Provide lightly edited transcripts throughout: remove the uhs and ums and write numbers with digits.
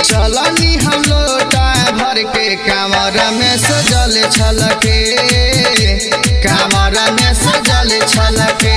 चलनी हम लोटा भर के कांवर में सजल छलके, कांवर में सजल छलके।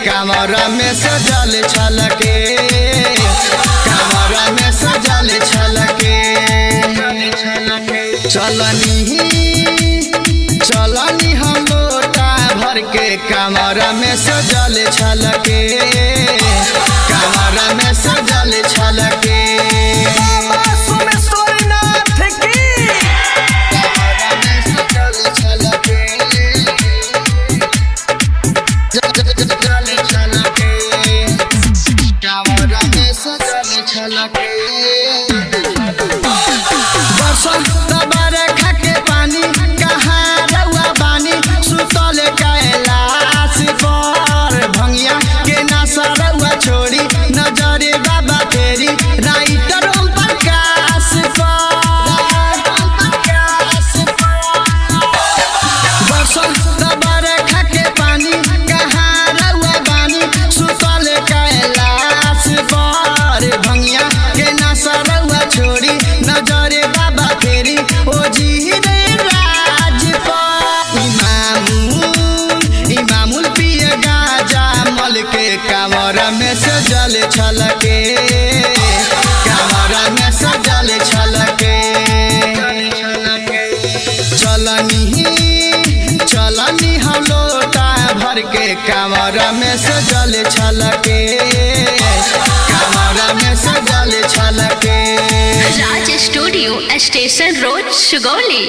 कांवर में सजल छलके, कांवर में सजल छलके। चलनी हम लोटा भर के कांवर में सजल छलके, कांवर में सजल छलके। कांवर में सजल छलके, कांवर में सजल छलके। चलनी हम लोटा भर के कांवर में सजल छलके, कांवर में सजल छलके। राज स्टूडियो, स्टेशन रोड, सुगौली।